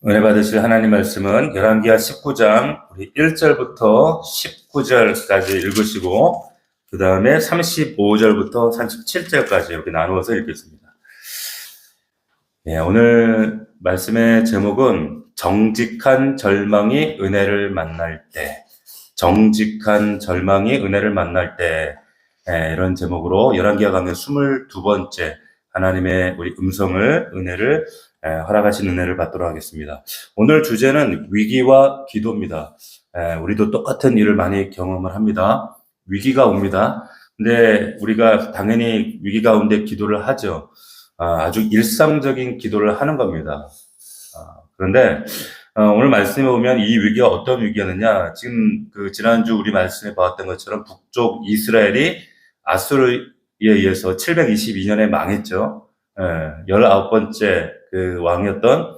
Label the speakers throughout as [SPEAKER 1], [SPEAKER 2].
[SPEAKER 1] 은혜 받으실 하나님 말씀은 열왕기하 19장 우리 1절부터 19절까지 읽으시고 그 다음에 35절부터 37절까지 이렇게 나누어서 읽겠습니다. 오늘 말씀의 제목은 정직한 절망이 은혜를 만날 때, 정직한 절망이 은혜를 만날 때, 이런 제목으로 열왕기하 강의 22번째 하나님의 우리 음성을, 은혜를 허락하신 은혜를 받도록 하겠습니다. 오늘 주제는 위기와 기도입니다. 우리도 똑같은 일을 많이 경험을 합니다. 위기가 옵니다. 근데 우리가 당연히 위기 가운데 기도를 하죠. 아주 일상적인 기도를 하는 겁니다. 그런데 오늘 말씀에 보면 이 위기가 어떤 위기였느냐, 지금 지난주 우리 말씀에 봤던 것처럼 북쪽 이스라엘이 아수르에 의해서 722년에 망했죠. 19번째 그 왕이었던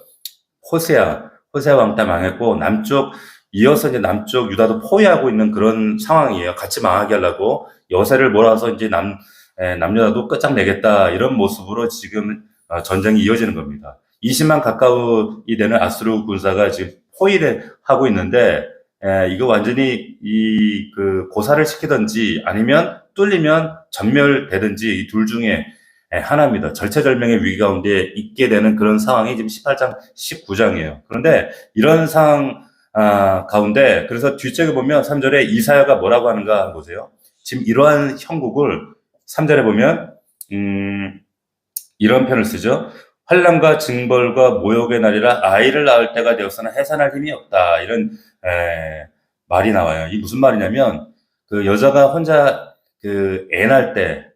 [SPEAKER 1] 호세아 왕 때 망했고, 이어서 이제 남쪽 유다도 포위하고 있는 그런 상황이에요. 같이 망하게 하려고 여세를 몰아서 이제 남유다도 끝장내겠다, 이런 모습으로 지금 전쟁이 이어지는 겁니다. 20만 가까이 되는 아수르 군사가 지금 포위를 하고 있는데, 이거 완전히 고사를 시키든지 아니면 뚫리면 전멸되든지 이 둘 중에 하나입니다. 절체절명의 위기 가운데 있게 되는 그런 상황이 지금 18장, 19장이에요. 그런데 이런 상황 가운데, 그래서 뒤쪽에 보면 3절에 이사야가 뭐라고 하는가 보세요. 지금 이러한 형국을 3절에 보면 이런 편을 쓰죠. 환난과 징벌과 모욕의 날이라 아이를 낳을 때가 되어서는 해산할 힘이 없다, 이런 말이 나와요. 이 무슨 말이냐면, 그 여자가 혼자 애 낳을 때,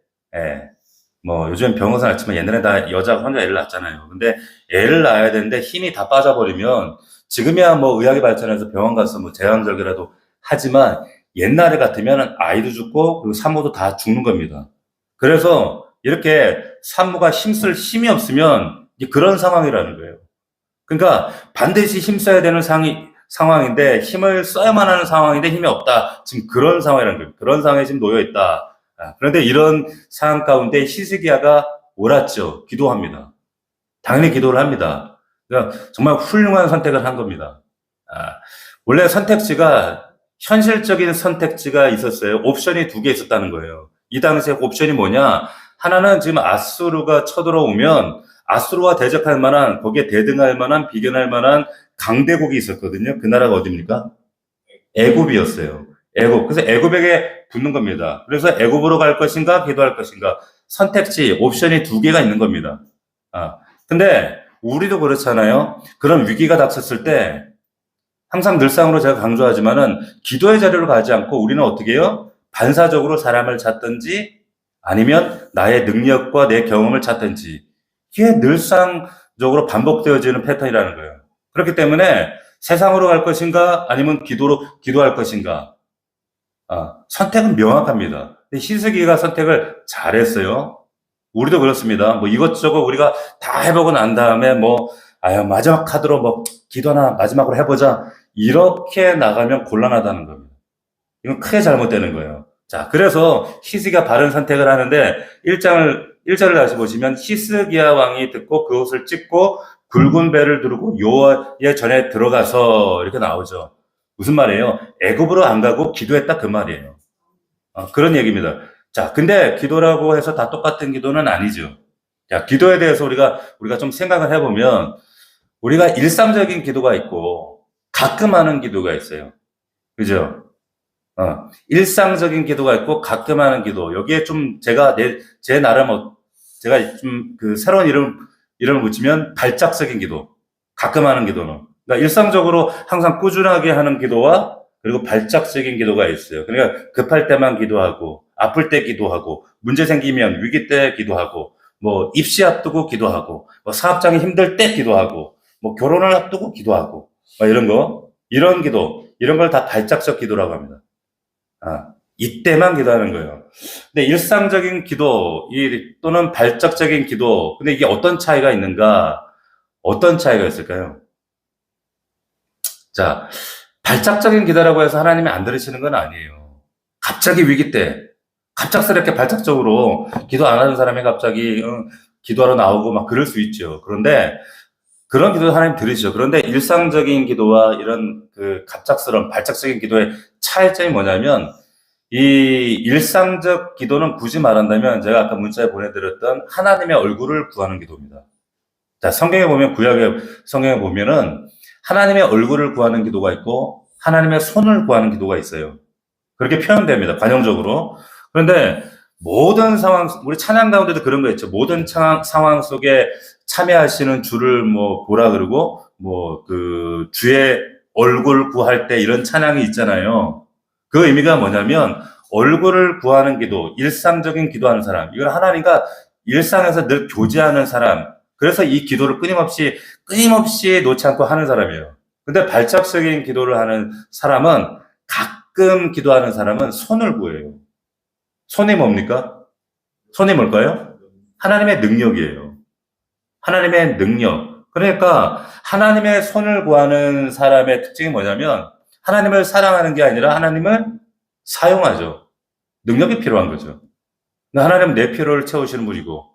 [SPEAKER 1] 뭐 요즘 병원사 낳지만 옛날에 다 여자가 혼자 애를 낳잖아요. 근데 애를 낳아야 되는데 힘이 다 빠져버리면, 지금이야 뭐 의학이 발전해서 병원 가서 뭐 제왕절개라도 하지만 옛날에 같으면 아이도 죽고 그리고 산모도 다 죽는 겁니다. 그래서 이렇게 산모가 힘쓸 힘이 없으면 그런 상황이라는 거예요. 그러니까 반드시 힘써야 되는 상황인데, 힘을 써야만 하는 상황인데 힘이 없다, 지금 그런 상황이라는 거예요. 그런 상황에 지금 놓여있다. 그런데 이런 상황 가운데 히스기야가 옳았죠. 기도합니다. 당연히 기도를 합니다. 그러니까 정말 훌륭한 선택을 한 겁니다. 원래 현실적인 선택지가 있었어요. 옵션이 2개 있었다는 거예요. 이 당시에 옵션이 뭐냐? 하나는 지금 아수르가 쳐들어오면 아수르와 대적할 만한, 거기에 대등할 만한, 비견할 만한 강대국이 있었거든요. 그 나라가 어디입니까? 애굽이었어요. 애굽. 그래서 애굽에게 붙는 겁니다. 그래서 애굽으로 갈 것인가, 기도할 것인가, 선택지, 옵션이 2개가 있는 겁니다. 근데 우리도 그렇잖아요. 그런 위기가 닥쳤을 때 항상 늘상으로 제가 강조하지만은, 기도의 자리로 가지 않고 우리는 어떻게 해요? 반사적으로 사람을 찾든지 아니면 나의 능력과 내 경험을 찾든지, 이게 늘상적으로 반복되어지는 패턴이라는 거예요. 그렇기 때문에 세상으로 갈 것인가 아니면 기도할 것인가, 선택은 명확합니다. 히스기야가 선택을 잘했어요. 우리도 그렇습니다. 뭐 이것저것 우리가 다 해보고 난 다음에 마지막 카드로 기도나 마지막으로 해보자, 이렇게 나가면 곤란하다는 겁니다. 이건 크게 잘못되는 거예요. 자, 그래서 히스기야가 바른 선택을 하는데, 1절을 다시 보시면 히스기야 왕이 듣고 그 옷을 찢고 굵은 배를 두르고 여호와의 전에 들어가서, 이렇게 나오죠. 무슨 말이에요? 애굽으로 안 가고 기도했다, 그 말이에요. 그런 얘기입니다. 자, 근데 기도라고 해서 다 똑같은 기도는 아니죠. 자, 기도에 대해서 우리가 좀 생각을 해보면, 우리가 일상적인 기도가 있고 가끔 하는 기도가 있어요. 그죠? 일상적인 기도가 있고 가끔 하는 기도. 여기에 좀 제 나름, 제가 좀 새로운 이름을 붙이면 발작적인 기도. 가끔 하는 기도는. 그러니까 일상적으로 항상 꾸준하게 하는 기도와, 그리고 발작적인 기도가 있어요. 그러니까 급할 때만 기도하고, 아플 때 기도하고, 문제 생기면 위기 때 기도하고, 뭐 입시 앞두고 기도하고, 뭐 사업장이 힘들 때 기도하고, 뭐 결혼을 앞두고 기도하고, 이런 기도, 이런 걸 다 발작적 기도라고 합니다. 이때만 기도하는 거예요. 근데 일상적인 기도, 또는 발작적인 기도, 근데 이게 어떤 차이가 있는가? 어떤 차이가 있을까요? 자, 발작적인 기도라고 해서 하나님이 안 들으시는 건 아니에요. 갑자기 위기 때, 갑작스럽게 발작적으로 기도 안 하는 사람이 갑자기 기도하러 나오고 막 그럴 수 있죠. 그런데 그런 기도 하나님 들으시죠. 그런데 일상적인 기도와 이런 그 갑작스러운 발작적인 기도의 차이점이 뭐냐면, 이 일상적 기도는 굳이 말한다면 제가 아까 문자에 보내드렸던 하나님의 얼굴을 구하는 기도입니다. 자, 성경에 보면, 구약의 성경에 보면은 하나님의 얼굴을 구하는 기도가 있고 하나님의 손을 구하는 기도가 있어요. 그렇게 표현됩니다, 관용적으로. 그런데 모든 상황, 우리 찬양 가운데도 그런 거 있죠. 모든 상황 속에 참여하시는 주를 뭐 보라 그러고, 뭐 그 주의 얼굴 구할 때 이런 찬양이 있잖아요. 그 의미가 뭐냐면, 얼굴을 구하는 기도, 일상적인 기도하는 사람, 이건 하나님과 일상에서 늘 교제하는 사람, 그래서 이 기도를 끊임없이 놓지 않고 하는 사람이에요. 근데 발작적인 기도를 하는 사람은, 가끔 기도하는 사람은 손을 구해요. 손이 뭡니까? 손이 뭘까요? 하나님의 능력이에요. 하나님의 능력. 그러니까 하나님의 손을 구하는 사람의 특징이 뭐냐면, 하나님을 사랑하는 게 아니라 하나님을 사용하죠. 능력이 필요한 거죠. 하나님은 내 필요를 채우시는 분이고.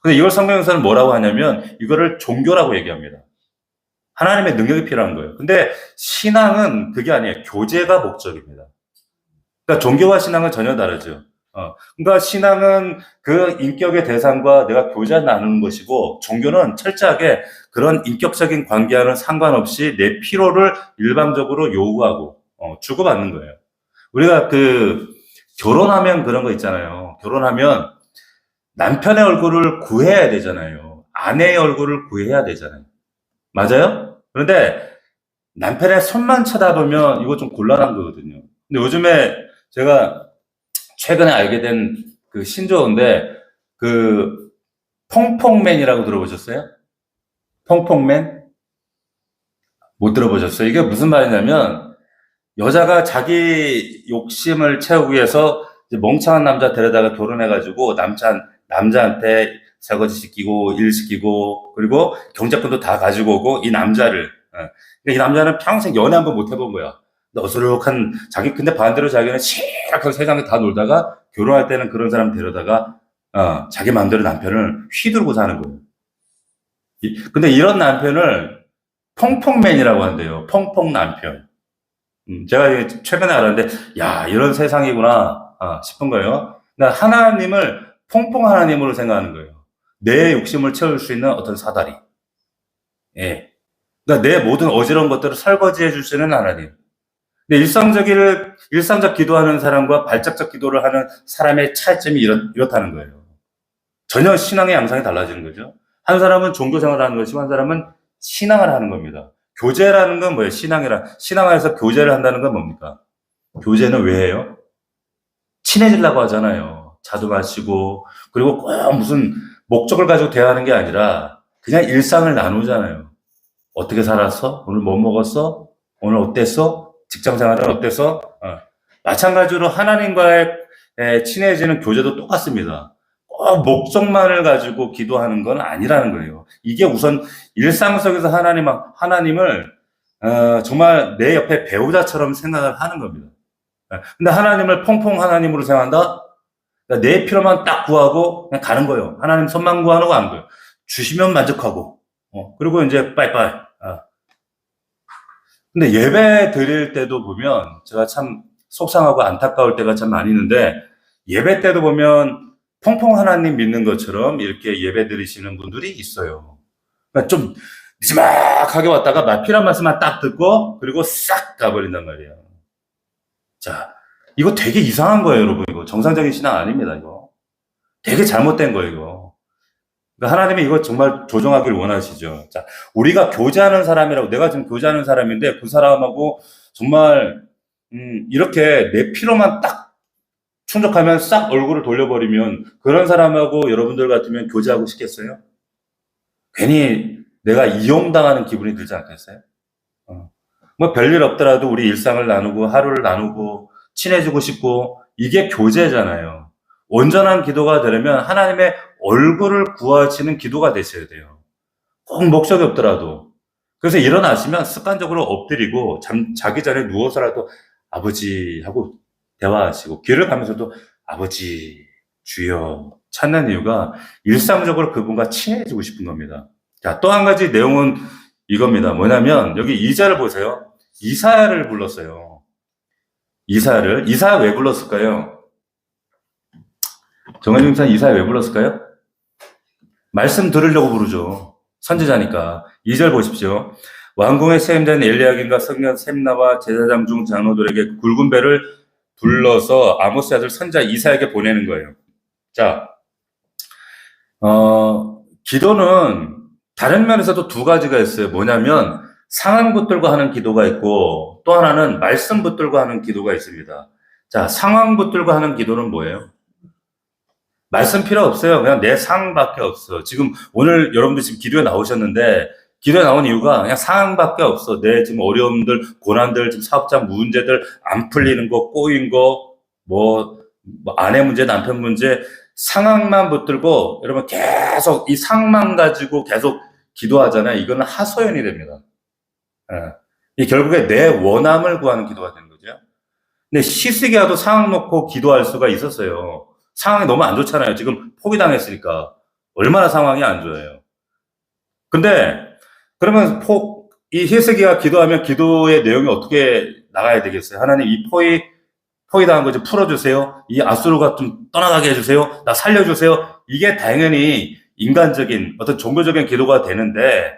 [SPEAKER 1] 근데 이걸 성경에서는 뭐라고 하냐면, 이거를 종교라고 얘기합니다. 하나님의 능력이 필요한 거예요. 근데 신앙은 그게 아니에요. 교제가 목적입니다. 그러니까 종교와 신앙은 전혀 다르죠. 그러니까 신앙은 그 인격의 대상과 내가 교제 나누는 것이고, 종교는 철저하게 그런 인격적인 관계와는 상관없이 내 필요를 일방적으로 요구하고, 주고받는 거예요. 우리가 결혼하면 그런 거 있잖아요. 결혼하면 남편의 얼굴을 구해야 되잖아요. 아내의 얼굴을 구해야 되잖아요. 맞아요? 그런데 남편의 손만 쳐다보면 이거 좀 곤란한 거거든요. 근데 요즘에 제가 최근에 알게 된 그 신조어인데, 그 퐁퐁맨이라고 들어보셨어요? 퐁퐁맨? 못 들어보셨어요? 이게 무슨 말이냐면, 여자가 자기 욕심을 채우기 위해서 이제 멍청한 남자 데려다가 결혼해가지고 남자한테 설거지 시키고 일 시키고 그리고 경제권도 다 가지고 오고 이 남자를, 그러니까 이 남자는 평생 연애 한번 못 해본 거야. 어수룩한 근데 반대로 자기는 시락하게 세상에 다 놀다가 결혼할 때는 그런 사람 데려다가 자기 마음대로 남편을 휘두르고 사는 거예요. 근데 이런 남편을 펑펑맨이라고 한대요. 펑펑 남편. 제가 최근에 알았는데, 야, 이런 세상이구나, 싶은 거예요. 나 하나님을 퐁퐁 하나님으로 생각하는 거예요. 내 욕심을 채울 수 있는 어떤 사다리. 예. 그러니까 내 모든 어지러운 것들을 설거지해 주시는 하나님. 근데 일상적 기도하는 사람과 발작적 기도를 하는 사람의 차이점이 이렇다는 거예요. 전혀 신앙의 양상이 달라지는 거죠. 한 사람은 종교 생활을 하는 것이고, 한 사람은 신앙을 하는 겁니다. 교제라는 건 뭐예요? 신앙에서 교제를 한다는 건 뭡니까? 교제는 왜 해요? 친해지려고 하잖아요. 자도 마시고, 그리고 꼭 무슨 목적을 가지고 대화하는 게 아니라 그냥 일상을 나누잖아요. 어떻게 살았어? 오늘 뭐 먹었어? 오늘 어땠어? 직장 생활은 어땠어? 마찬가지로 하나님과의 친해지는 교제도 똑같습니다. 꼭 목적만을 가지고 기도하는 건 아니라는 거예요. 이게 우선 일상 속에서 하나님을 정말 내 옆에 배우자처럼 생각을 하는 겁니다. 근데 하나님을 펑펑 하나님으로 생각한다? 그러니까 내 필요만 딱 구하고 그냥 가는 거예요. 하나님 손만 구하는 거 안 돼요. 주시면 만족하고, 그리고 이제 빠이빠이. 근데 예배 드릴 때도 보면 제가 참 속상하고 안타까울 때가 참 많이 있는데, 예배 때도 보면 펑펑 하나님 믿는 것처럼 이렇게 예배 드리시는 분들이 있어요. 그러니까 좀 니지막하게 왔다가 필요한 말씀만 딱 듣고 그리고 싹 가버린단 말이에요. 자, 이거 되게 이상한 거예요, 여러분. 이거 정상적인 신앙 아닙니다, 이거. 되게 잘못된 거예요, 이거. 그러니까 하나님이 이거 정말 조정하길 원하시죠. 자, 우리가 교제하는 사람이라고, 내가 지금 교제하는 사람인데 그 사람하고 정말 이렇게 내 필요만 딱 충족하면 싹 얼굴을 돌려버리면, 그런 사람하고 여러분들 같으면 교제하고 싶겠어요? 괜히 내가 이용당하는 기분이 들지 않겠어요? 뭐 별일 없더라도 우리 일상을 나누고 하루를 나누고 친해지고 싶고, 이게 교제잖아요. 온전한 기도가 되려면 하나님의 얼굴을 구하시는 기도가 되셔야 돼요. 꼭 목적이 없더라도. 그래서 일어나시면 습관적으로 엎드리고 자기 전에 누워서라도 아버지 하고 대화하시고, 길을 가면서도 아버지, 주여 찾는 이유가 일상적으로 그분과 친해지고 싶은 겁니다. 자, 또 한 가지 내용은 이겁니다. 뭐냐면 여기 이사야를 보세요. 이사야를 불렀어요. 이사야 왜 불렀을까요? 정현중 목사 이사야 왜 불렀을까요? 말씀 들으려고 부르죠. 선지자니까. 2절 보십시오. 왕궁에 세임된 엘리야긴과 성년 셈나와 제사장 중 장로들에게 굵은 배를 불러서 아모스 아들 선지자 이사야에게 보내는 거예요. 자, 기도는 다른 면에서도 두 가지가 있어요. 뭐냐면 상황 붙들고 하는 기도가 있고 또 하나는 말씀 붙들고 하는 기도가 있습니다. 자, 상황 붙들고 하는 기도는 뭐예요? 말씀 필요 없어요. 그냥 내 상황밖에 없어. 지금 오늘 여러분들 지금 기도에 나오셨는데 기도에 나온 이유가 그냥 상황밖에 없어. 내 지금 어려움들, 고난들, 지금 사업자 문제들 안 풀리는 거, 꼬인 거, 뭐 아내 문제, 남편 문제, 상황만 붙들고 여러분 계속 이 상황만 가지고 계속 기도하잖아요. 이거는 하소연이 됩니다. 예. 이 결국에 내 원함을 구하는 기도가 되는 거죠. 근데 히스기야도 상황 놓고 기도할 수가 있었어요. 상황이 너무 안 좋잖아요. 지금 포기당했으니까. 얼마나 상황이 안 좋아요. 근데 그러면 이 히스기야 기도하면 기도의 내용이 어떻게 나가야 되겠어요? 하나님 이 포기당한 거 좀 풀어주세요. 이 아수르가 좀 떠나가게 해주세요. 나 살려주세요. 이게 당연히 인간적인 어떤 종교적인 기도가 되는데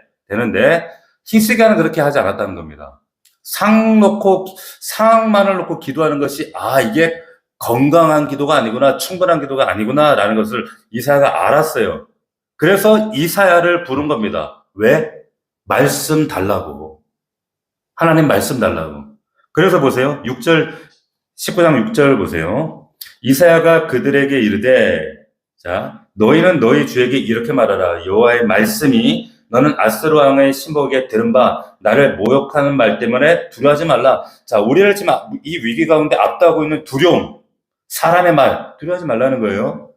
[SPEAKER 1] 히스기야는 그렇게 하지 않았다는 겁니다. 상황만을 놓고 기도하는 것이 이게 건강한 기도가 아니구나, 충분한 기도가 아니구나라는 것을 이사야가 알았어요. 그래서 이사야를 부른 겁니다. 왜? 말씀 달라고. 하나님 말씀 달라고. 그래서 보세요. 19장 6절 보세요. 이사야가 그들에게 이르되, 자, 너희는 너희 주에게 이렇게 말하라. 여호와의 말씀이 너는 아스루 왕의 신복에게 들은 바 나를 모욕하는 말 때문에 두려워하지 말라. 자, 우리를 지금 이 위기 가운데 압도하고 있는 두려움, 사람의 말 두려워하지 말라는 거예요.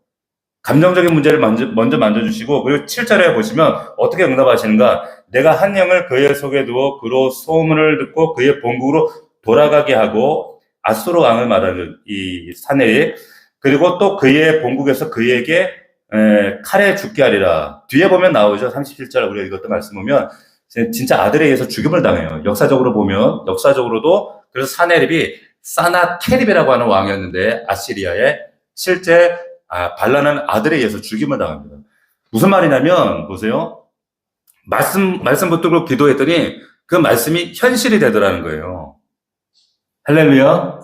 [SPEAKER 1] 감정적인 문제를 먼저 만져주시고 그리고 7절에 보시면 어떻게 응답하시는가. 내가 한 영을 그의 속에 두어 그로 소문을 듣고 그의 본국으로 돌아가게 하고 아수르 왕을 말하는 이 사내립 그리고 또 그의 본국에서 그에게 칼에 죽게 하리라. 뒤에 보면 나오죠. 37절 우리가 읽었던 말씀 보면 진짜 아들에 의해서 죽임을 당해요. 역사적으로도 그래서 사내립이 사나케립이라고 하는 왕이었는데 아시리아의 실제 반란한 아들에 의해서 죽임을 당합니다. 무슨 말이냐면 보세요. 말씀 붙들고 기도했더니 그 말씀이 현실이 되더라는 거예요. 할렐루야.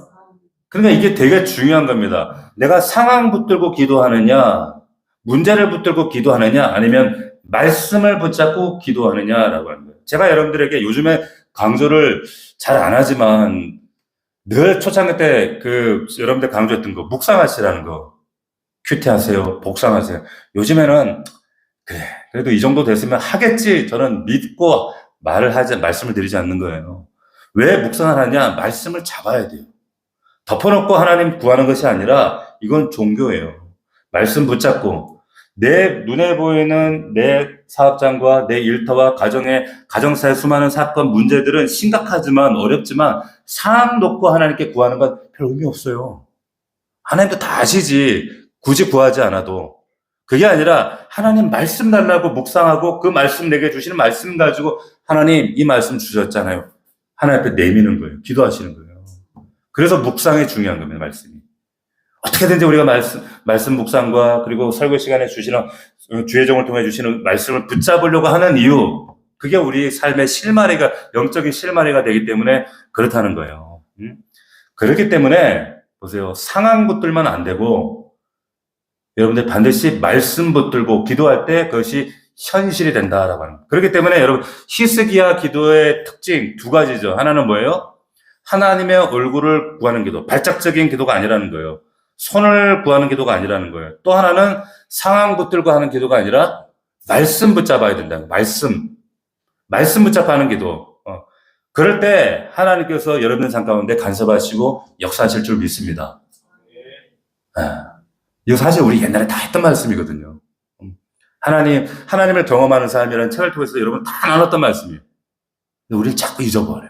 [SPEAKER 1] 그러니까 이게 되게 중요한 겁니다. 내가 상황 붙들고 기도하느냐, 문제를 붙들고 기도하느냐, 아니면 말씀을 붙잡고 기도하느냐라고 하는 거예요. 제가 여러분들에게 요즘에 강조를 잘 안 하지만 늘 초창기 때 여러분들 강조했던 거, 묵상하시라는 거. 큐티하세요. 복상하세요. 요즘에는, 그래, 그래도 이 정도 됐으면 하겠지. 저는 믿고 말씀을 드리지 않는 거예요. 왜 묵상을 하냐? 말씀을 잡아야 돼요. 덮어놓고 하나님 구하는 것이 아니라 이건 종교예요. 말씀 붙잡고 내 눈에 보이는 내 사업장과 내 일터와 가정사의 수많은 사건, 문제들은 심각하지만 어렵지만 상황 놓고 하나님께 구하는 건 별 의미 없어요. 하나님도 다 아시지. 굳이 구하지 않아도. 그게 아니라 하나님 말씀 달라고 묵상하고 그 말씀 내게 주시는 말씀 가지고 하나님 이 말씀 주셨잖아요. 하나님 앞에 내미는 거예요. 기도하시는 거예요. 그래서 묵상이 중요한 겁니다. 말씀이. 어떻게든지 우리가 말씀 묵상과 그리고 설교 시간에 주시는 주의종을 통해 주시는 말씀을 붙잡으려고 하는 이유, 그게 우리 삶의 영적인 실마리가 되기 때문에 그렇다는 거예요. 그렇기 때문에 보세요. 상황 붙들면 안 되고 여러분들 반드시 말씀 붙들고 기도할 때 그것이 현실이 된다라고 하는 거예요. 그렇기 때문에 여러분 히스기야 기도의 특징 두 가지죠. 하나는 뭐예요? 하나님의 얼굴을 구하는 기도, 발작적인 기도가 아니라는 거예요. 손을 구하는 기도가 아니라는 거예요. 또 하나는 상황 붙들고 하는 기도가 아니라 말씀 붙잡아야 된다는 거예요. 말씀 붙잡고 하는 기도. 그럴 때 하나님께서 여러분의 삶 가운데 간섭하시고 역사하실 줄 믿습니다. 이거 사실 우리 옛날에 다 했던 말씀이거든요. 하나님을 경험하는 삶이라는 책을 통해서 여러분 다 나눴던 말씀이에요. 근데 우리는 자꾸 잊어버려요.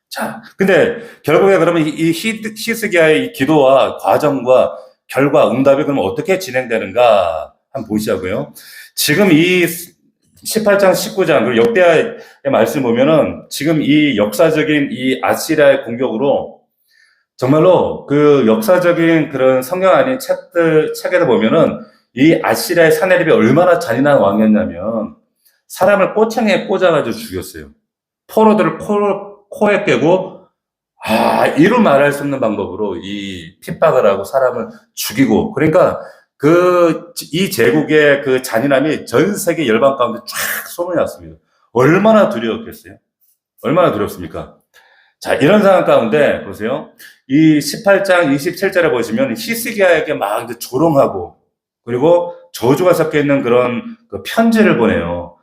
[SPEAKER 1] 자, 근데 결국에 그러면 이 히스기야의 이 기도와 과정과 결과, 응답이 그럼 어떻게 진행되는가 한번 보시자고요. 지금 이 18장, 19장, 그리고 역대하의 말씀 보면은 지금 이 역사적인 이 아시리아의 공격으로 정말로 그 역사적인 그런 성경 아닌 책에도 보면은 이 아시리아의 사내립이 얼마나 잔인한 왕이었냐면 사람을 꼬챙이에 꽂아가지고 죽였어요. 포로들을 코에 깨고 이루 말할 수 없는 방법으로 이 핍박을 하고 사람을 죽이고 그러니까 이 제국의 그 잔인함이 전 세계 열방 가운데 쫙 소문이 났습니다. 얼마나 두려웠겠어요? 얼마나 두렵습니까? 자, 이런 상황 가운데 보세요. 이 18장 27절에 보시면 히스기야에게 막 조롱하고 그리고 저주가 섞여 있는 그런 그 편지를 보내요.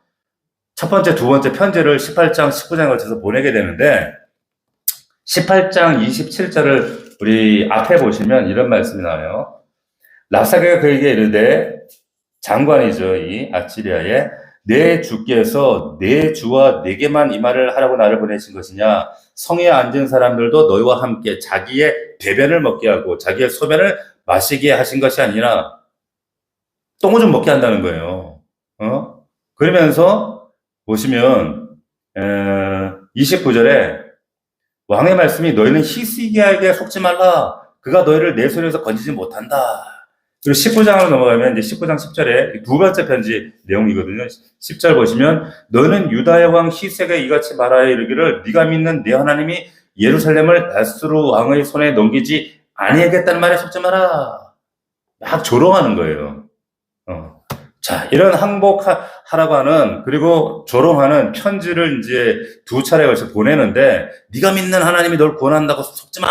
[SPEAKER 1] 첫 번째, 두 번째 편지를 18장, 19장에 걸쳐서 보내게 되는데 18장 27절을 우리 앞에 보시면 이런 말씀이 나와요. 랍사게가 그에게 이르되 장관이죠. 이 아시리아에 내 주께서 내 주와 내게만 이 말을 하라고 나를 보내신 것이냐? 성에 앉은 사람들도 너희와 함께 자기의 배변을 먹게 하고 자기의 소변을 마시게 하신 것이 아니라 똥을 좀 먹게 한다는 거예요. 그러면서 보시면 29절에 왕의 말씀이 너희는 히스기야에게 속지 말라. 그가 너희를 내 손에서 건지지 못한다. 그리고 19장으로 넘어가면 이제 19장 10절에 두 번째 편지 내용이거든요. 10절 보시면 너는 유다의 왕 히스기야에게 이같이 말하여 이르기를 네가 믿는 네 하나님이 예루살렘을 아수르 왕의 손에 넘기지 아니하겠다는 말에 속지 마라. 막 조롱하는 거예요. 자, 이런 항복하라고 하는 그리고 조롱하는 편지를 이제 두 차례 걸쳐 보내는데 네가 믿는 하나님이 널 구원한다고 속지 마.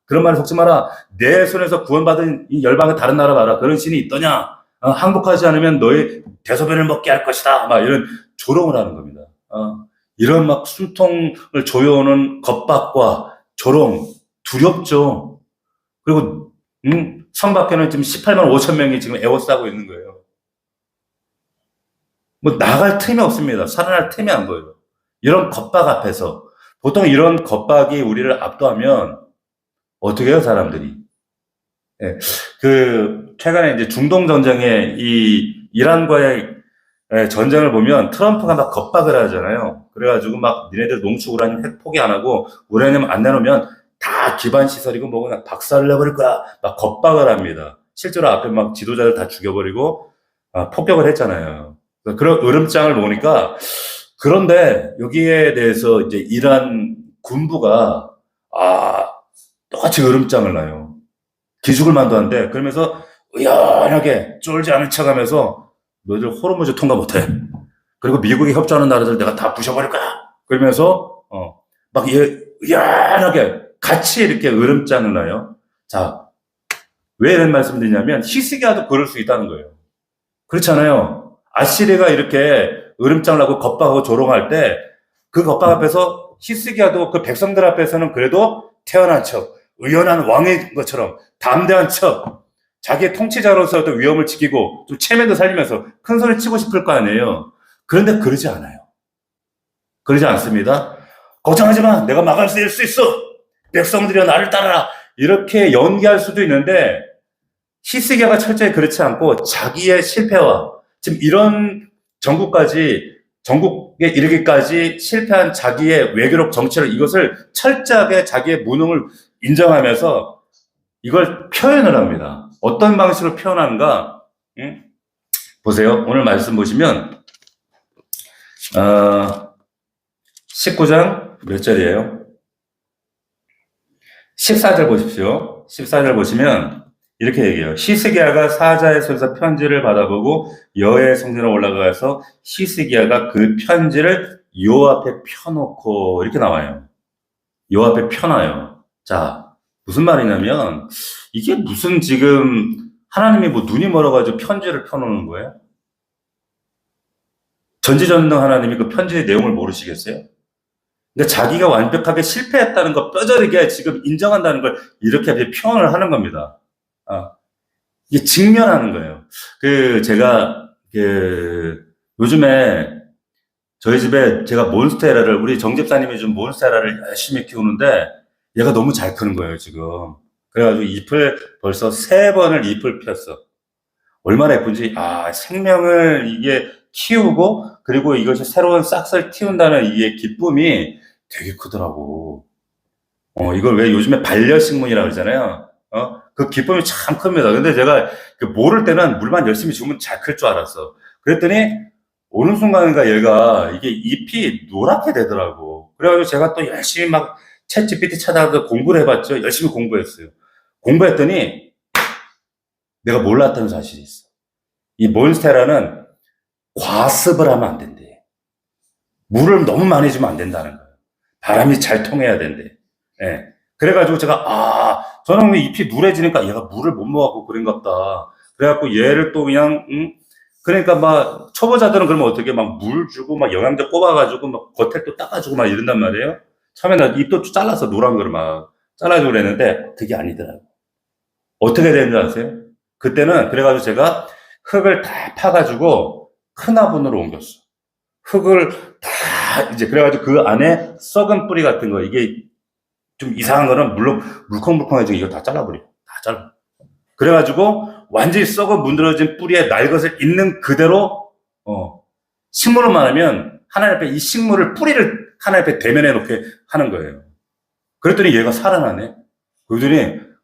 [SPEAKER 1] 그런 말에 속지 마라. 내 손에서 구원받은 이 열방의 다른 나라 봐라. 그런 신이 있더냐? 항복하지 않으면 너의 대소변을 먹게 할 것이다. 막 이런 조롱을 하는 겁니다. 이런 막 숨통을 조여오는 겁박과 조롱 두렵죠. 그리고 성 밖에는 지금 18만 5천 명이 지금 에워싸고 있는 거예요. 뭐 나갈 틈이 없습니다. 살아날 틈이 안 보여요. 이런 겁박 앞에서 보통 이런 겁박이 우리를 압도하면 어떻게 해요, 사람들이? 예, 최근에 이제 중동 전쟁에 이 이란과의 전쟁을 보면 트럼프가 막 겁박을 하잖아요. 그래가지고 막 니네들 농축 우라늄 핵 포기 안 하고 우라늄 안 내놓으면 다 기반 시설이고 뭐고 나 박살을 내버릴 거야. 막 겁박을 합니다. 실제로 앞에 막 지도자를 다 죽여버리고 폭격을 했잖아요. 그런 으름장을 놓으니까 그런데 여기에 대해서 이제 이란 군부가 똑같이 으름장을 놔요. 기죽을 만도 한데 그러면서 의연하게 쫄지 않은 척하면서 너희들 호르무즈 통과 못해. 그리고 미국이 협조하는 나라들 내가 다 부셔버릴 거야. 그러면서 막 의연하게 같이 이렇게 으름장을 놔요. 자, 왜 이런 말씀 드리냐면 히스기야도 그럴 수 있다는 거예요. 그렇잖아요. 아시리가 이렇게 으름장을 하고 겁박하고 조롱할 때 그 겁박 앞에서 히스기야도 그 백성들 앞에서는 그래도 태어난 척, 의연한 왕인 것처럼 담대한 척, 자기의 통치자로서도 위험을 지키고 좀 체면도 살리면서 큰 소리 치고 싶을 거 아니에요. 그런데 그러지 않아요. 그러지 않습니다. 걱정하지 마. 내가 막을 수 있어. 백성들이여 나를 따라라. 이렇게 연기할 수도 있는데 히스기야가 철저히 그렇지 않고 자기의 실패와 지금 이런 전국에 이르기까지 실패한 자기의 외교력 정치를 이것을 철저하게 자기의 무능을 인정하면서 이걸 표현을 합니다. 어떤 방식으로 표현하는가? 보세요. 오늘 말씀 보시면 19장 몇 절이에요? 14절 보십시오. 14절 보시면 이렇게 얘기해요. 히스기야가 사자의 손에서 편지를 받아보고 여호와의 성전에 올라가서 히스기야가 그 편지를 여호와 앞에 펴놓고 이렇게 나와요. 여호와 앞에 펴놔요. 자, 무슨 말이냐면 이게 무슨 지금 하나님이 뭐 눈이 멀어가지고 편지를 펴놓는 거예요? 전지전능 하나님이 그 편지의 내용을 모르시겠어요? 그러니까 자기가 완벽하게 실패했다는 거 뼈저리게 지금 인정한다는 걸 이렇게 표현을 하는 겁니다. 이게 직면하는 거예요. 제가, 요즘에 저희 집에 제가 몬스테라를, 우리 정 집사님이 준 몬스테라를 열심히 키우는데 얘가 너무 잘 크는 거예요, 지금. 그래가지고 벌써 3번을 잎을 폈어. 얼마나 예쁜지, 생명을 이게 키우고 그리고 이것이 새로운 싹을 틔운다는 이 기쁨이 되게 크더라고. 이걸 왜 요즘에 반려식물이라고 그러잖아요. 그 기쁨이 참 큽니다. 근데 제가 그 모를 때는 물만 열심히 주면 잘 클 줄 알았어. 그랬더니 어느 순간인가 얘가 이게 잎이 노랗게 되더라고. 그래가지고 제가 또 열심히 막 챗 GPT 찾아서 공부를 해봤죠. 열심히 공부했어요. 공부했더니 내가 몰랐던 사실이 있어. 이 몬스테라는 과습을 하면 안 된대. 물을 너무 많이 주면 안 된다는 거예요. 바람이 잘 통해야 된대. 예. 그래가지고 제가, 저는 왜 잎이 누래지니까 얘가 물을 못 먹었고 그런갑다. 그래갖고 얘를 또 그냥, 그러니까 막 초보자들은 그러면 어떻게 막 물 주고 막 영양제 꼽아가지고 막 겉에 또 닦아주고 막 이런단 말이에요. 처음에 나 잎도 잘라서 노란 거를 막 잘라주고 그랬는데 그게 아니더라고. 어떻게 되는 줄 아세요? 그때는 그래가지고 제가 흙을 다 파가지고 큰 화분으로 옮겼어. 흙을 다 이제 그래가지고 그 안에 썩은 뿌리 같은 거 이게 좀 이상한 거는 물론 물컹물컹해지고 이거 다 잘라버려. 다 잘라. 그래가지고 완전히 썩어 문드러진 뿌리에 날 것을 있는 그대로 식물로만 하면 하나님 앞에 이 식물을 뿌리를 하나님 앞에 대면해 놓게 하는 거예요. 그랬더니 얘가 살아나네.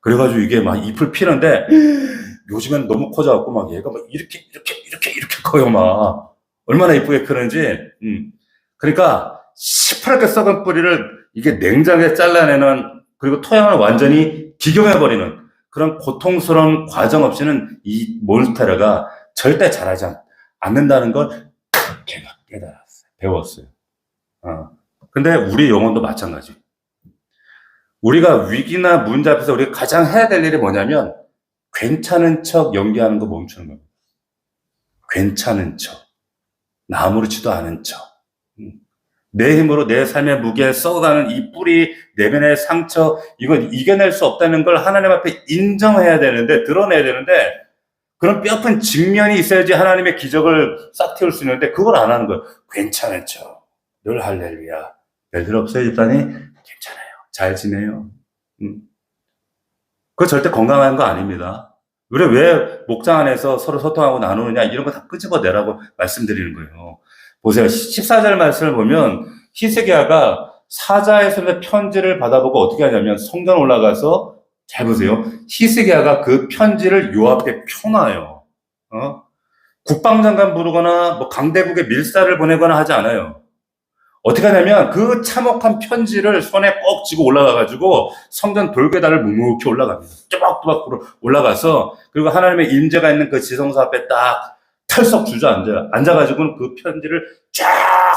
[SPEAKER 1] 그래가지고 이게 막 잎을 피는데 요즘엔 너무 커져갖고 막 얘가 막 이렇게 커요 막. 얼마나 이쁘게 크는지. 그러니까 시퍼렇게 썩은 뿌리를 이게 냉장에 잘라내는 그리고 토양을 완전히 기경해버리는 그런 고통스러운 과정 없이는 이 몬스테라가 절대 자라지 않는다는 걸 제가 깨달았어요. 배웠어요. 근데 우리 영혼도 마찬가지. 우리가 위기나 문제 앞에서 우리가 가장 해야 될 일이 뭐냐면 괜찮은 척 연기하는 거 멈추는 겁니다. 괜찮은 척. 나 아무렇지도 않은 척. 내 힘으로 내 삶의 무게에 썩어가는 이 뿌리, 내면의 상처, 이건 이겨낼 수 없다는 걸 하나님 앞에 인정해야 되는데, 드러내야 되는데, 그런 뼈아픈 직면이 있어야지 하나님의 기적을 싹 틔울 수 있는데, 그걸 안 하는 거예요. 괜찮은 척. 늘 할렐루야. 별일 없어요, 집사님? 괜찮아요. 잘 지내요. 그거 절대 건강한 거 아닙니다. 우리 왜 목장 안에서 서로 소통하고 나누느냐, 이런 거 다 끄집어내라고 말씀드리는 거예요. 보세요. 14절 말씀을 보면 히스기야가 사자에서 편지를 받아보고 어떻게 하냐면 성전 올라가서 잘 보세요. 히스기야가 그 편지를 요 앞에 펴놔요. 국방장관 부르거나 뭐 강대국에 밀사를 보내거나 하지 않아요. 어떻게 하냐면 그 참혹한 편지를 손에 꼭 쥐고 올라가가지고 성전 돌계단을 묵묵히 올라갑니다. 뚜벅뚜벅 올라가서 그리고 하나님의 임재가 있는 그 지성소 앞에 딱 털썩 주저앉아요. 앉아가지고는 그 편지를 쫙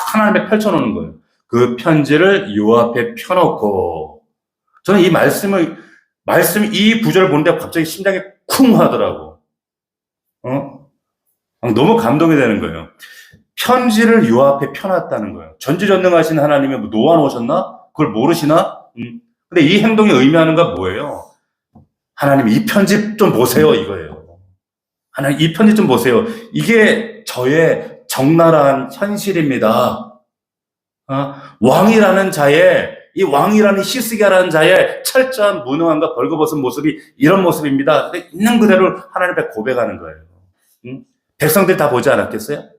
[SPEAKER 1] 하나님에 펼쳐놓는 거예요. 그 편지를 요 앞에 펴놓고 저는 이 이 구절을 보는데 갑자기 심장이 쿵 하더라고. 너무 감동이 되는 거예요. 편지를 요 앞에 펴놨다는 거예요. 전지전능하신 하나님이 뭐 놓아놓으셨나? 그걸 모르시나? 근데 이 행동이 의미하는 건 뭐예요? 하나님 이 편지 좀 보세요 이거예요. 하나님 이 편지 좀 보세요. 이게 저의 적나라한 현실입니다. 왕이라는 자의 이 왕이라는 히스기야라는 자의 철저한 무능함과 벌거벗은 모습이 이런 모습입니다. 있는 그대로 하나님 앞에 고백하는 거예요. 백성들이 다 보지 않았겠어요?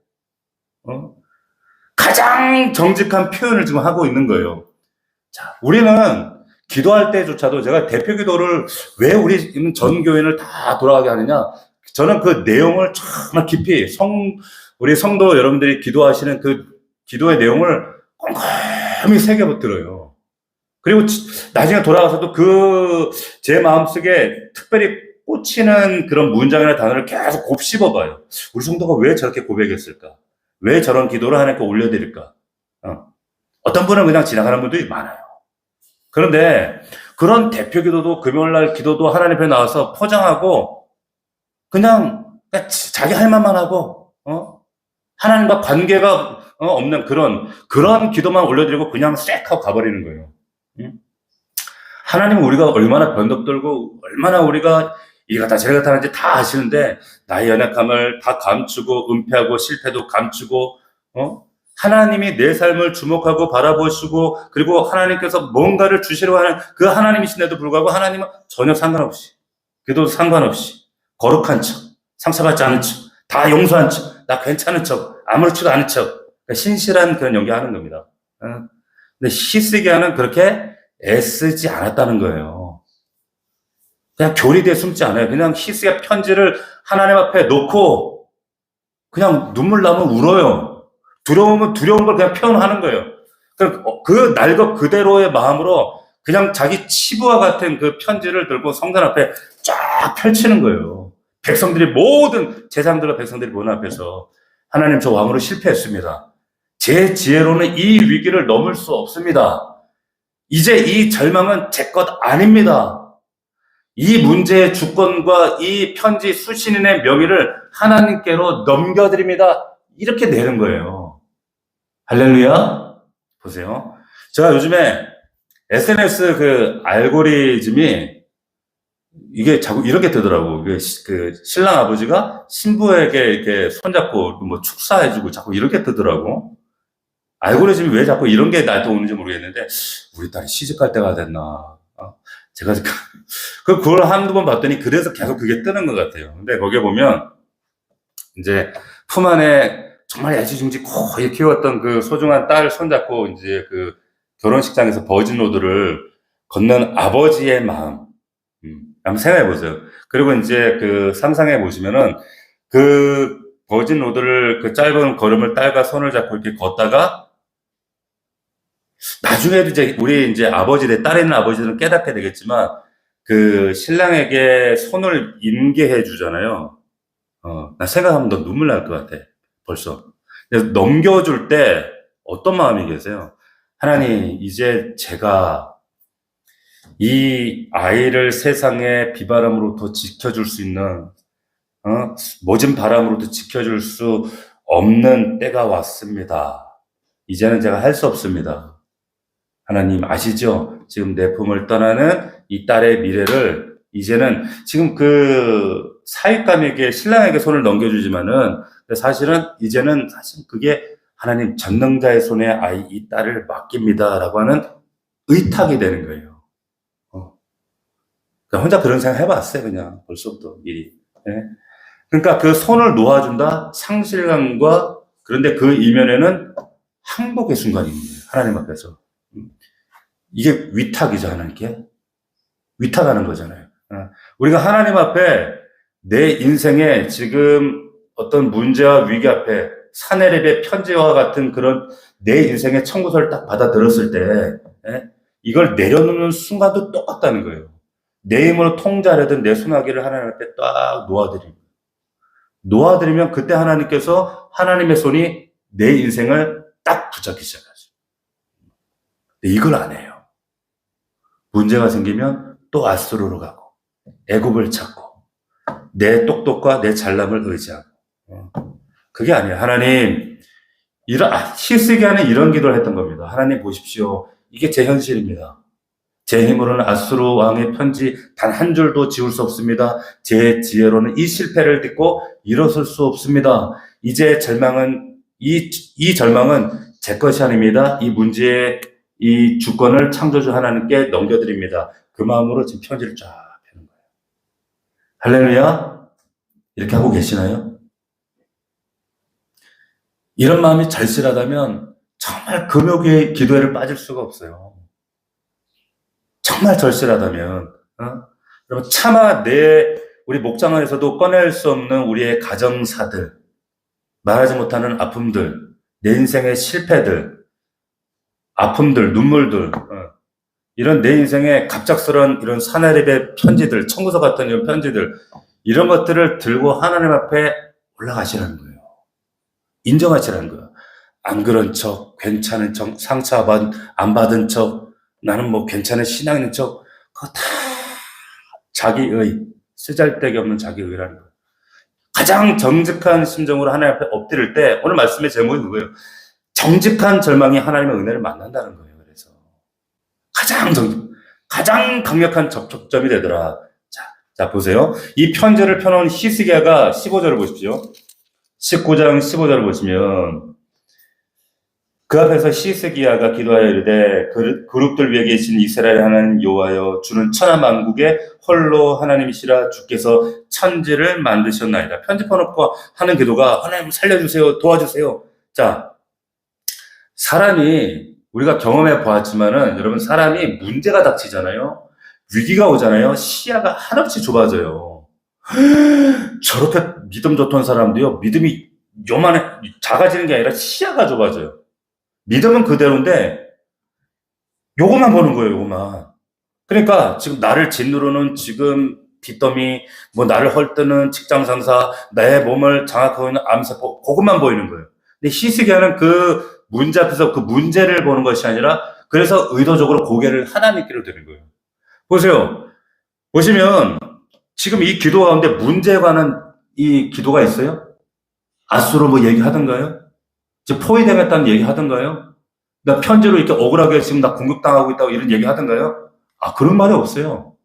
[SPEAKER 1] 가장 정직한 표현을 지금 하고 있는 거예요. 자, 우리는 기도할 때조차도 제가 대표 기도를 왜 우리 전 교인을 다 돌아가게 하느냐? 저는 그 내용을 정말 깊이 우리 성도 여러분들이 기도하시는 그 기도의 내용을 꼼꼼히 새겨들어요. 그리고 나중에 돌아가서도 제 마음속에 특별히 꽂히는 그런 문장이나 단어를 계속 곱씹어봐요. 우리 성도가 왜 저렇게 고백했을까? 왜 저런 기도를 하나님께 올려드릴까? 어떤 분은 그냥 지나가는 분들이 많아요. 그런데 그런 대표 기도도 금요일날 기도도 하나님 앞에 나와서 포장하고 그냥 자기 할 말만 하고 하나님과 관계가 없는 그런 기도만 올려드리고 그냥 쌩 하고 가버리는 거예요. 하나님은 우리가 얼마나 변덕들고 얼마나 우리가 이 같다 저리 같다 하는지 다 아시는데 나의 연약함을 다 감추고 은폐하고 실패도 감추고 하나님이 내 삶을 주목하고 바라보시고 그리고 하나님께서 뭔가를 주시려고 하는 그 하나님이신데도 불구하고 하나님은 전혀 상관없이 그래도 상관없이 거룩한 척 상처받지 않은 척 다 용서한 척 나 괜찮은 척 아무렇지도 않은 척, 그러니까 신실한 그런 연기하는 겁니다. 근데 히스기야는 그렇게 애쓰지 않았다는 거예요. 그냥 교리대에 숨지 않아요. 그냥 히스기야 편지를 하나님 앞에 놓고 그냥 눈물 나면 울어요. 두려우면 두려운 걸 그냥 표현하는 거예요. 그 날 것 그대로의 마음으로 그냥 자기 치부와 같은 그 편지를 들고 성전 앞에 쫙 펼치는 거예요. 백성들이 모든 제사장들과 백성들이 보는 앞에서 하나님 저 왕으로 실패했습니다. 제 지혜로는 이 위기를 넘을 수 없습니다. 이제 이 절망은 제 것 아닙니다. 이 문제의 주권과 이 편지 수신인의 명의를 하나님께로 넘겨드립니다. 이렇게 내는 거예요. 할렐루야. 보세요. 제가 요즘에 SNS 그 알고리즘이 이게 자꾸 이렇게 뜨더라고. 그 신랑 아버지가 신부에게 이렇게 손잡고 뭐 축사해주고 자꾸 이렇게 뜨더라고. 알고리즘이 왜 자꾸 이런 게 나한테 오는지 모르겠는데, 우리 딸이 시집 갈 때가 됐나. 제가 그걸 한두 번 봤더니 그래서 계속 그게 뜨는 것 같아요. 근데 거기에 보면 이제 품 안에 정말 애지중지 거의 키웠던 그 소중한 딸 손잡고 이제 그 결혼식장에서 버진 로드를 걷는 아버지의 마음. 한번 생각해 보세요. 그리고 이제 그 상상해 보시면은 그 버진 로드를 그 짧은 걸음을 딸과 손을 잡고 이렇게 걷다가 나중에도 이제 우리 이제 아버지들, 딸에 있는 아버지들은 깨닫게 되겠지만 그 신랑에게 손을 인계해 주잖아요. 나 생각하면 너 눈물 날 것 같아. 벌써. 그래서 넘겨줄 때 어떤 마음이 계세요? 하나님, 이제 제가 이 아이를 세상의 비바람으로부터 지켜줄 수 있는, 모진 바람으로부터 지켜줄 수 없는 때가 왔습니다. 이제는 제가 할 수 없습니다. 하나님 아시죠? 지금 내 품을 떠나는 이 딸의 미래를 이제는 지금 그 사윗감에게 신랑에게 손을 넘겨주지만은 사실은 이제는 사실 그게 하나님 전능자의 손에 아이 이 딸을 맡깁니다라고 하는 의탁이 되는 거예요. 그러니까 혼자 그런 생각 해봤어요. 그냥 벌써부터 미리. 네? 그러니까 그 손을 놓아준다 상실감과 그런데 그 이면에는 항복의 순간이 있는 거예요. 하나님 앞에서. 이게 위탁이죠, 하나님께. 위탁하는 거잖아요. 우리가 하나님 앞에 내 인생에 지금 어떤 문제와 위기 앞에 사내립의 편지와 같은 그런 내 인생의 청구서를 딱 받아들였을 때 이걸 내려놓는 순간도 똑같다는 거예요. 내 힘으로 통제하려던 내 소나기를 하나님 앞에 딱 놓아드리면 그때 하나님께서 하나님의 손이 내 인생을 딱 붙잡기 시작하죠. 이걸 안 해요. 문제가 생기면 또 아수르로 가고 애굽을 찾고 내 똑똑과 내 잘남을 의지하고 그게 아니에요. 하나님 히스기야는 이런 기도를 했던 겁니다. 하나님 보십시오. 이게 제 현실입니다. 제 힘으로는 아수르 왕의 편지 단 한 줄도 지울 수 없습니다. 제 지혜로는 이 실패를 딛고 일어설 수 없습니다. 이제 절망은 이 절망은 제 것이 아닙니다. 이 문제의 이 주권을 창조주 하나님께 넘겨드립니다. 그 마음으로 지금 편지를 쫙 펴는 거예요. 할렐루야? 이렇게 하고 계시나요? 이런 마음이 절실하다면 정말 금요일 기도회를 빠질 수가 없어요. 정말 절실하다면, 여러분 차마 우리 목장원에서도 꺼낼 수 없는 우리의 가정사들, 말하지 못하는 아픔들, 내 인생의 실패들, 아픔들, 눈물들, 이런 내 인생의 갑작스러운 이런 사내립의 편지들, 청구서 같은 이런 편지들, 이런 것들을 들고 하나님 앞에 올라가시라는 거예요. 인정하시라는 거예요. 안 그런 척, 괜찮은 척, 상처 안 받은 척, 나는 뭐 괜찮은 신앙 있는 척, 그거 다 자기의, 쓰잘데기 없는 자기의라는 거예요. 가장 정직한 심정으로 하나님 앞에 엎드릴 때, 오늘 말씀의 제목이 그거예요. 정직한 절망이 하나님의 은혜를 만난다는 거예요. 그래서 가장 강력한 접촉점이 되더라. 자 보세요. 이 편지를 펴놓은 히스기야가 15절을 보십시오. 19장 15절을 보시면 그 앞에서 시스기야가 기도하여 이르되 그룹들 위에 계신 이스라엘 하나님 여호와여 주는 천하 만국의 홀로 하나님이시라 주께서 천지를 만드셨나이다. 편집해놓고 하는 기도가 하나님 살려주세요, 도와주세요. 자, 사람이 우리가 경험해 보았지만은 여러분 사람이 문제가 닥치잖아요. 위기가 오잖아요. 시야가 한없이 좁아져요. 저렇게 믿음 좋던 사람도요. 믿음이 요만해 작아지는 게 아니라 시야가 좁아져요. 믿음은 그대로인데 요것만 보는 거예요. 요것만. 그러니까 지금 나를 짓누르는 지금 빚더미, 뭐 나를 헐뜨는 직장 상사, 내 몸을 장악하고 있는 암세포, 그것만 보이는 거예요. 근데 히스기야는 그 문제 앞에서 그 문제를 보는 것이 아니라 그래서 의도적으로 고개를 하나님께로 드는 거예요. 보세요. 보시면 지금 이 기도 가운데 문제에 관한 이 기도가 있어요? 아수로 뭐 얘기하던가요? 지금 포위당했다는 얘기 하던가요? 나 편지로 이렇게 억울하게 지금 나 공격당하고 있다고 이런 얘기 하던가요? 아, 그런 말이 없어요.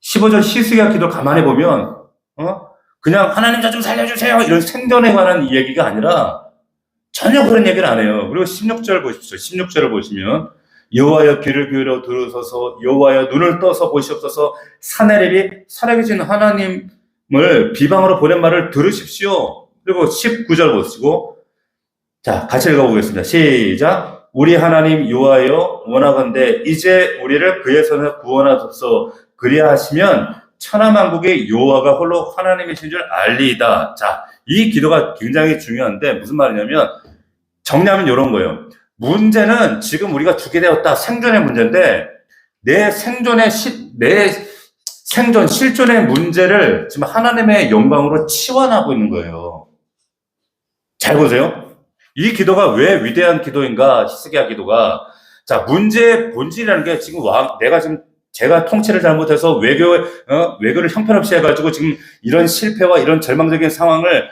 [SPEAKER 1] 15절 히스기야 기도를 가만히 보면, 그냥 하나님 저 좀 살려주세요. 이런 생존에 관한 얘기가 아니라 전혀 그런 얘기를 안 해요. 그리고 16절 보십시오. 16절을 보시면, 여호와여 귀를 기울여 들으소서, 여호와여 눈을 떠서 보시옵소서, 사내립이 살아계신 하나님을 비방으로 보낸 말을 들으십시오. 그리고 19절 보시고, 자, 같이 읽어보겠습니다. 시작. 우리 하나님 여호와여 원하건대 이제 우리를 그의 손에 구원하소서. 그리하시면 천하만국의 여호와가 홀로 하나님이신 줄 알리이다. 자, 이 기도가 굉장히 중요한데 무슨 말이냐면 정리하면 이런 거예요. 문제는 지금 우리가 죽게 되었다. 생존의 문제인데 내 생존 실존의 문제를 지금 하나님의 영광으로 치환하고 있는 거예요. 잘 보세요. 이 기도가 왜 위대한 기도인가? 히스기야 기도가. 자, 문제의 본질이라는 게 지금 제가 통치를 잘못해서 외교를 형편없이 해가지고 지금 이런 실패와 이런 절망적인 상황을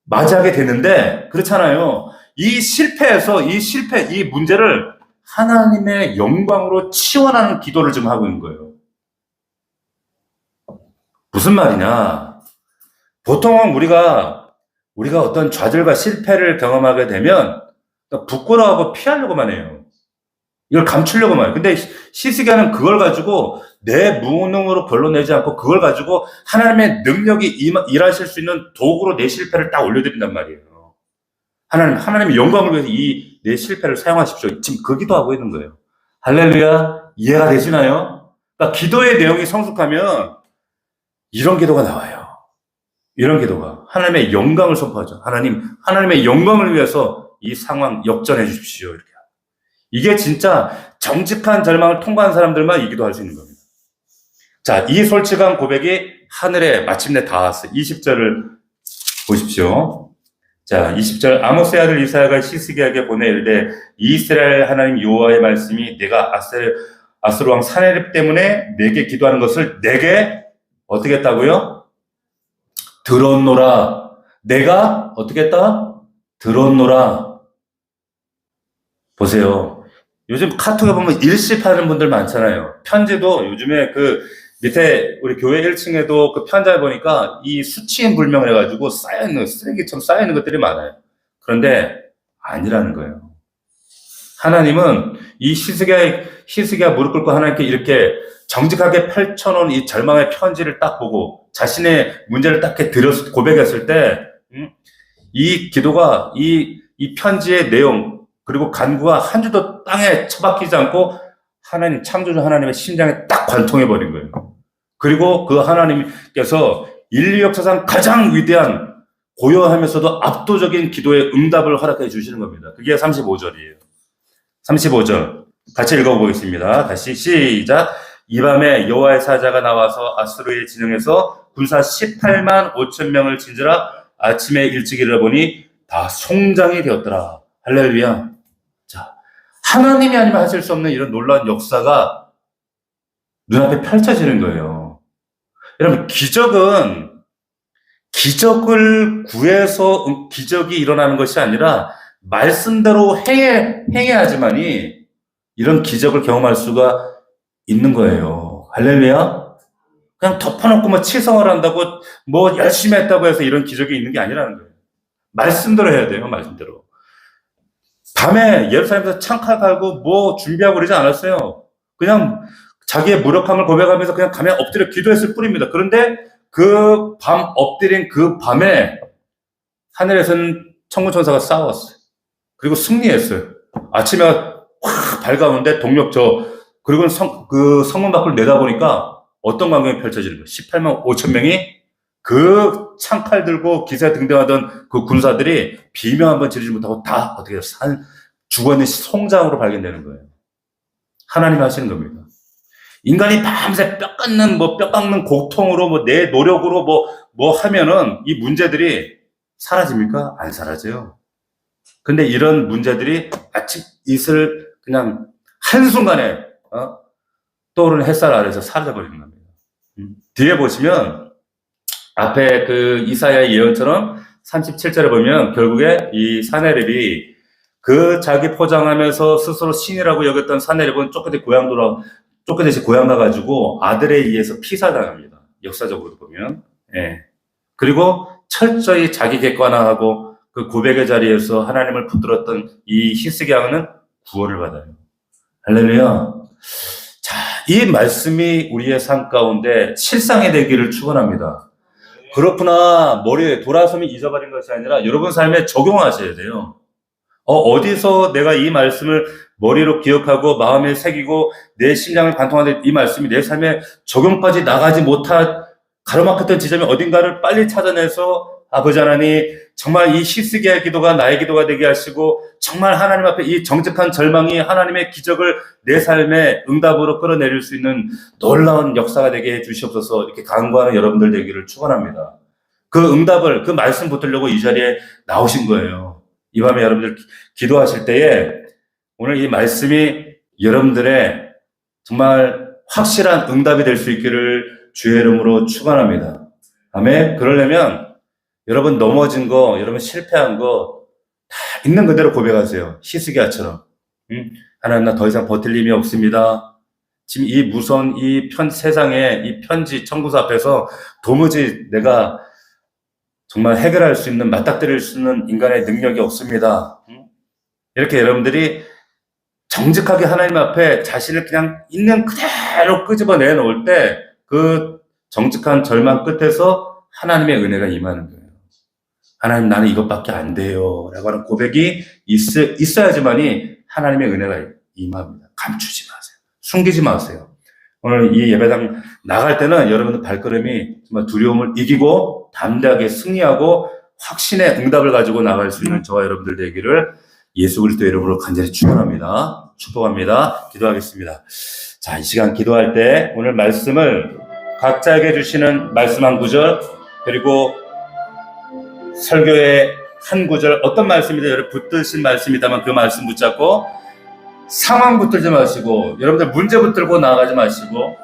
[SPEAKER 1] 맞이하게 됐는데, 그렇잖아요. 이 문제를 하나님의 영광으로 치환하는 기도를 지금 하고 있는 거예요. 무슨 말이냐? 보통 우리가 어떤 좌절과 실패를 경험하게 되면 부끄러워하고 피하려고만 해요. 이걸 감추려고만 해요. 근데 히스기야는 그걸 가지고 내 무능으로 걸러내지 않고 그걸 가지고 하나님의 능력이 일하실 수 있는 도구로 내 실패를 딱 올려드린단 말이에요. 하나님의 영광을 위해서 내 실패를 사용하십시오. 지금 그 기도하고 있는 거예요. 할렐루야. 이해가 되시나요? 그러니까 기도의 내용이 성숙하면 이런 기도가 나와요. 이런 기도가 하나님의 영광을 선포하죠. 하나님의 영광을 위해서 이 상황 역전해 주십시오. 이렇게. 이게 진짜 정직한 절망을 통과한 사람들만 이 기도할 수 있는 겁니다. 자, 이 솔직한 고백이 하늘에 마침내 닿았어요. 20절을 보십시오. 자, 20절 아모스의 아들 이사야가 히스기야에게 보내 이르되 이스라엘 하나님 여호와의 말씀이 내가 아스루 왕 사네립 때문에 내게 기도하는 것을 내게 어떻게 했다고요? 들었노라. 내가 어떻게 했다? 들었노라. 보세요. 요즘 카톡에 보면 일십하는 분들 많잖아요. 편지도 요즘에 밑에 우리 교회 1층에도 그 편지를 보니까 이 수치인 불명을 해가지고 쓰레기처럼 쌓여있는 것들이 많아요. 그런데 아니라는 거예요. 하나님은 이 히스기야 무릎 꿇고 하나님께 이렇게 정직하게 펼쳐놓은 이 절망의 편지를 딱 보고 자신의 문제를 딱 고백했을 때, 이 기도가 이 편지의 내용 그리고 간구가 한 주도 땅에 처박히지 않고 하나님 창조주 하나님의 심장에 딱 관통해버린 거예요. 그리고 그 하나님께서 인류 역사상 가장 위대한 고요하면서도 압도적인 기도의 응답을 허락해 주시는 겁니다. 그게 35절이에요. 35절 같이 읽어보겠습니다. 다시 시작. 이 밤에 여호와의 사자가 나와서 아수르의 진영에서 군사 18만 5천 명을 진지라 아침에 일찍 일어보니 다 송장이 되었더라. 할렐루야. 자, 하나님이 아니면 하실 수 없는 이런 놀라운 역사가 눈앞에 펼쳐지는 거예요. 여러분, 기적을 구해서 기적이 일어나는 것이 아니라 말씀대로 행해야지만이 이런 기적을 경험할 수가 있는 거예요. 할렐루야. 그냥 덮어놓고 치성을 한다고 열심히 했다고 해서 이런 기적이 있는 게 아니라는 거예요. 말씀대로 해야 돼요. 말씀대로. 밤에 예루살렘에서 창칼 갈고 뭐 준비하고 그러지 않았어요. 그냥 자기의 무력함을 고백하면서 그냥 밤에 엎드려 기도했을 뿐입니다. 그런데 그 밤 엎드린 그 밤에 하늘에서는 천군천사가 싸웠어요. 그리고 승리했어요. 아침에 확 밝아오는데 그리고 그 성문 밖을 내다보니까 어떤 광경이 펼쳐지는 거예요. 18만 5천 명이 그 창칼 들고 기세 등등하던 그 군사들이 비명 한번 지르지 못하고 다 어떻게 죽어있는 송장으로 발견되는 거예요. 하나님이 하시는 겁니다. 인간이 밤새 뼈 깎는 고통으로 내 노력으로 하면은 이 문제들이 사라집니까? 안 사라져요. 근데 이런 문제들이 아침 이슬 그냥 한순간에 떠오르는 햇살 아래서 사라져버리는 겁니다. 뒤에 보시면 앞에 그 이사야의 예언처럼 37절에 보면 결국에 이 사내립이 그 자기 포장하면서 스스로 신이라고 여겼던 사내립은 쫓겨내시 고향 가가지고 아들에 의해서 피살당합니다. 역사적으로 보면. 예. 그리고 철저히 자기 객관화하고 그 고백의 자리에서 하나님을 붙들었던 이 히스기야는 구원을 받아요. 할렐루야. 자, 이 말씀이 우리의 삶 가운데 실상이 되기를 축원합니다. 그렇구나. 머리에 돌아서면 잊어버린 것이 아니라 여러분 삶에 적용하셔야 돼요. 어디서 내가 이 말씀을 머리로 기억하고 마음에 새기고 내 심장을 관통하는 이 말씀이 내 삶에 적용까지 나가지 못한 가로막혔던 지점이 어딘가를 빨리 찾아내서 아버지 하나님 정말 이 히스기야의 기도가 나의 기도가 되게 하시고 정말 하나님 앞에 이 정직한 절망이 하나님의 기적을 내 삶에 응답으로 끌어내릴 수 있는 놀라운 역사가 되게 해 주시옵소서. 이렇게 간구하는 여러분들 되기를 축원합니다. 그 응답을 그 말씀 붙들려고 이 자리에 나오신 거예요. 이 밤에 여러분들 기도하실 때에 오늘 이 말씀이 여러분들의 정말 확실한 응답이 될 수 있기를 주의 이름으로 축원합니다. 아멘. 그러려면 여러분 넘어진 거, 여러분 실패한 거 다 있는 그대로 고백하세요. 히스기야처럼. 하나님 나 더 이상 버틸 힘이 없습니다. 지금 이 무서운 세상에 이 편지 청구서 앞에서 도무지 내가 정말 해결할 수 있는, 맞닥뜨릴 수 있는 인간의 능력이 없습니다. 이렇게 여러분들이 정직하게 하나님 앞에 자신을 그냥 있는 그대로 끄집어 내놓을 때 그 정직한 절망 끝에서 하나님의 은혜가 임하는 거예요. 하나님 나는 이것밖에 안 돼요 라고 하는 고백이 있어야지만이 하나님의 은혜가 임합니다. 감추지 마세요. 숨기지 마세요. 오늘 이 예배당 나갈 때는 여러분들 발걸음이 정말 두려움을 이기고 담대하게 승리하고 확신의 응답을 가지고 나갈 수 있는 저와 여러분들 되기를 예수 그리스도 이름으로 간절히 축원합니다. 축복합니다. 기도하겠습니다. 자, 이 시간 기도할 때 오늘 말씀을 각자에게 주시는 말씀 한 구절 그리고 설교의 한 구절 어떤 말씀이든 여러분 붙드신 말씀이다만 그 말씀 붙잡고 상황 붙들지 마시고 여러분들 문제 붙들고 나아가지 마시고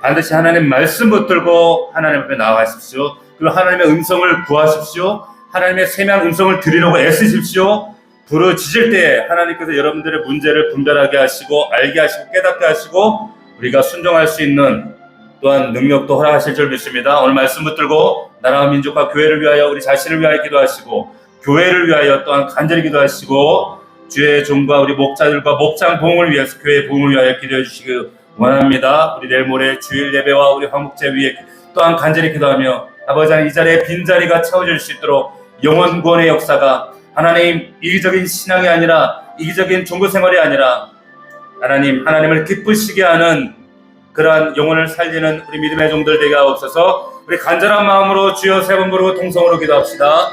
[SPEAKER 1] 반드시 하나님 말씀 붙들고 하나님 앞에 나아가십시오. 그리고 하나님의 음성을 구하십시오. 하나님의 세미한 음성을 들으려고 애쓰십시오. 부르짖을 때에 하나님께서 여러분들의 문제를 분별하게 하시고 알게 하시고 깨닫게 하시고 우리가 순종할 수 있는 또한 능력도 허락하실 줄 믿습니다. 오늘 말씀 붙들고 나라와 민족과 교회를 위하여 우리 자신을 위하여 기도하시고 교회를 위하여 또한 간절히 기도하시고 주의 종과 우리 목자들과 목장 부흥을 위해서 교회 부흥을 위하여 기도해 주시기 원합니다. 우리 내일 모레 주일 예배와 우리 화목제 위에 또한 간절히 기도하며 아버지 하나님 이 자리에 빈자리가 채워질 수 있도록 영원 구원의 역사가 하나님 이기적인 신앙이 아니라 이기적인 종교 생활이 아니라 하나님을 기쁘시게 하는 그러한 영혼을 살리는 우리 믿음의 종들 되게 하옵소서. 우리 간절한 마음으로 주여 세 번 부르고 통성으로 기도합시다.